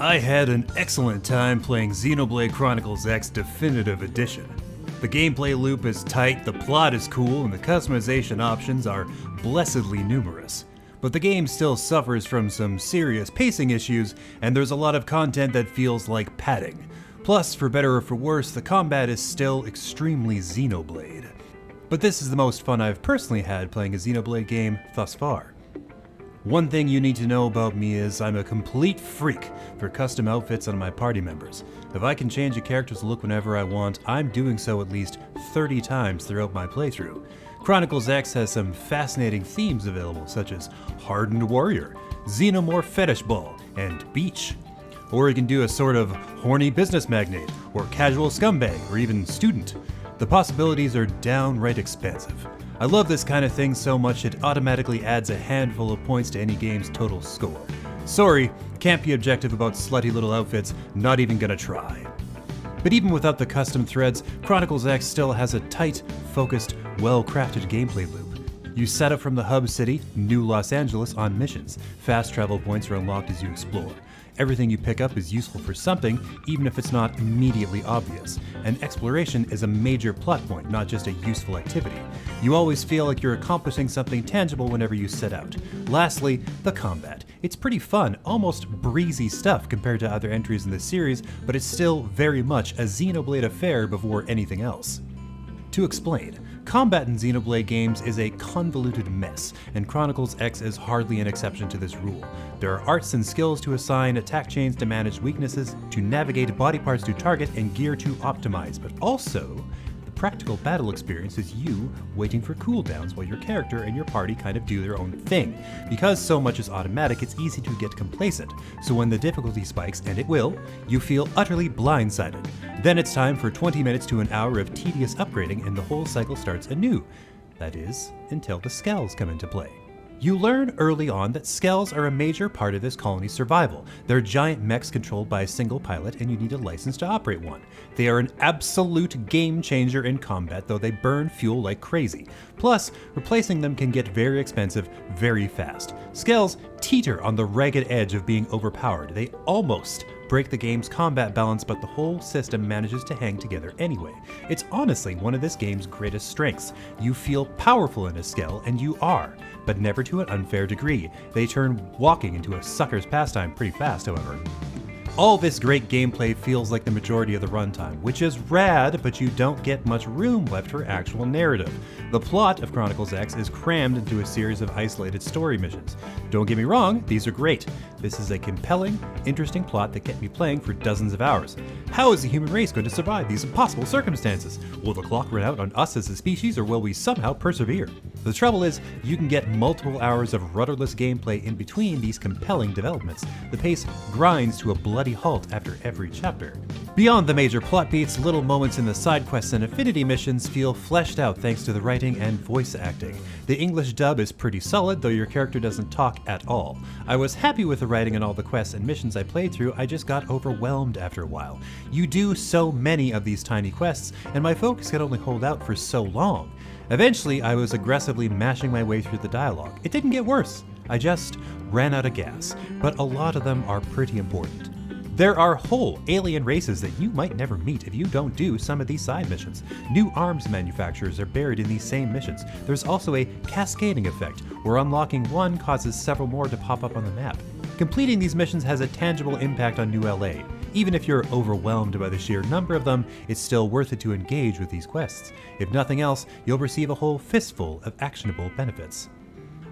I had an excellent time playing Xenoblade Chronicles X Definitive Edition. The gameplay loop is tight, the plot is cool, and the customization options are blessedly numerous. But the game still suffers from some serious pacing issues, and there's a lot of content that feels like padding. Plus, for better or for worse, the combat is still extremely Xenoblade. But this is the most fun I've personally had playing a Xenoblade game thus far. One thing you need to know about me is I'm a complete freak for custom outfits on my party members. If I can change a character's look whenever I want, I'm doing so at least 30 times throughout my playthrough. Chronicles X has some fascinating themes available, such as Hardened Warrior, Xenomorph Fetish Ball, and Beach. Or you can do a sort of horny business magnate, or casual scumbag, or even student. The possibilities are downright expansive. I love this kind of thing so much it automatically adds a handful of points to any game's total score. Sorry, can't be objective about slutty little outfits, not even gonna try. But even without the custom threads, Chronicles X still has a tight, focused, well-crafted gameplay loop. You set up from the hub city, New Los Angeles, on missions. Fast travel points are unlocked as you explore. Everything you pick up is useful for something, even if it's not immediately obvious. And exploration is a major plot point, not just a useful activity. You always feel like you're accomplishing something tangible whenever you set out. Lastly, the combat. It's pretty fun, almost breezy stuff compared to other entries in the series, but it's still very much a Xenoblade affair before anything else. To explain, combat in Xenoblade games is a convoluted mess, and Chronicles X is hardly an exception to this rule. There are arts and skills to assign, attack chains to manage weaknesses, to navigate body parts to target, and gear to optimize, but also, the practical battle experience is you waiting for cooldowns while your character and your party kind of do their own thing. Because so much is automatic, it's easy to get complacent, so when the difficulty spikes, and it will, you feel utterly blindsided. Then it's time for 20 minutes to an hour of tedious upgrading and the whole cycle starts anew. That is, until the Skells come into play. You learn early on that Skells are a major part of this colony's survival. They're giant mechs controlled by a single pilot, and you need a license to operate one. They are an absolute game changer in combat, though they burn fuel like crazy. Plus, replacing them can get very expensive very fast. Skells teeter on the ragged edge of being overpowered. They almost break the game's combat balance, but the whole system manages to hang together anyway. It's honestly one of this game's greatest strengths. You feel powerful in a Skell, and you are, but never to an unfair degree. They turn walking into a sucker's pastime pretty fast, however. All this great gameplay feels like the majority of the runtime, which is rad, but you don't get much room left for actual narrative. The plot of Chronicles X is crammed into a series of isolated story missions. Don't get me wrong, these are great. This is a compelling, interesting plot that kept me playing for dozens of hours. How is the human race going to survive these impossible circumstances? Will the clock run out on us as a species, or will we somehow persevere? The trouble is, you can get multiple hours of rudderless gameplay in between these compelling developments. The pace grinds to a bloody halt after every chapter. Beyond the major plot beats, little moments in the side quests and affinity missions feel fleshed out thanks to the writing and voice acting. The English dub is pretty solid, though your character doesn't talk at all. I was happy with the writing in all the quests and missions I played through, I just got overwhelmed after a while. You do so many of these tiny quests, and my focus could only hold out for so long. Eventually, I was aggressively mashing my way through the dialogue. It didn't get worse. I just ran out of gas, but a lot of them are pretty important. There are whole alien races that you might never meet if you don't do some of these side missions. New arms manufacturers are buried in these same missions. There's also a cascading effect, where unlocking one causes several more to pop up on the map. Completing these missions has a tangible impact on New LA. Even if you're overwhelmed by the sheer number of them, it's still worth it to engage with these quests. If nothing else, you'll receive a whole fistful of actionable benefits.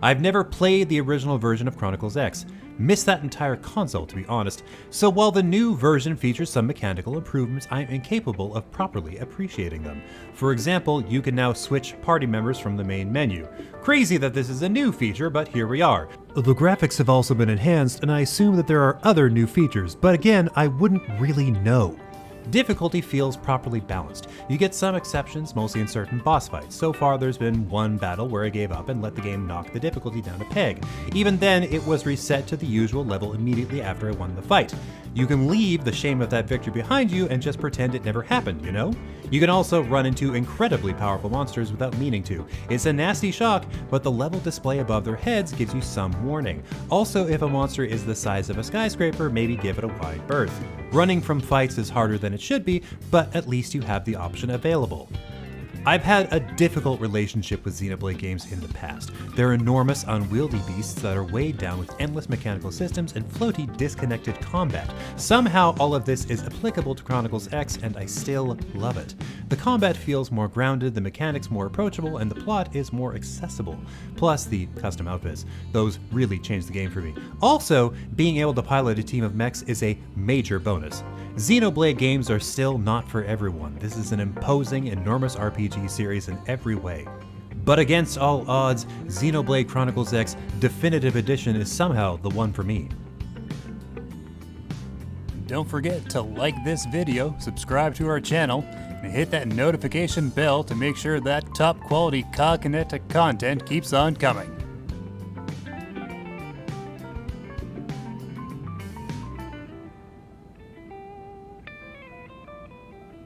I've never played the original version of Chronicles X. Missed that entire console, to be honest, so while the new version features some mechanical improvements, I'm incapable of properly appreciating them. For example, you can now switch party members from the main menu. Crazy that this is a new feature, but here we are. The graphics have also been enhanced, and I assume that there are other new features, but again, I wouldn't really know. Difficulty feels properly balanced. You get some exceptions, mostly in certain boss fights. So far there's been one battle where I gave up and let the game knock the difficulty down a peg. Even then, it was reset to the usual level immediately after I won the fight. You can leave the shame of that victory behind you and just pretend it never happened, you know? You can also run into incredibly powerful monsters without meaning to. It's a nasty shock, but the level display above their heads gives you some warning. Also, if a monster is the size of a skyscraper, maybe give it a wide berth. Running from fights is harder than it should be, but at least you have the option available. I've had a difficult relationship with Xenoblade games in the past. They're enormous, unwieldy beasts that are weighed down with endless mechanical systems and floaty, disconnected combat. Somehow, all of this is applicable to Chronicles X, and I still love it. The combat feels more grounded, the mechanics more approachable, and the plot is more accessible. Plus, the custom outfits. Those really change the game for me. Also, being able to pilot a team of mechs is a major bonus. Xenoblade games are still not for everyone. This is an imposing, enormous RPG series in every way. But against all odds, Xenoblade Chronicles X Definitive Edition is somehow the one for me. Don't forget to like this video, subscribe to our channel, and hit that notification bell to make sure that top quality COGconnected content keeps on coming.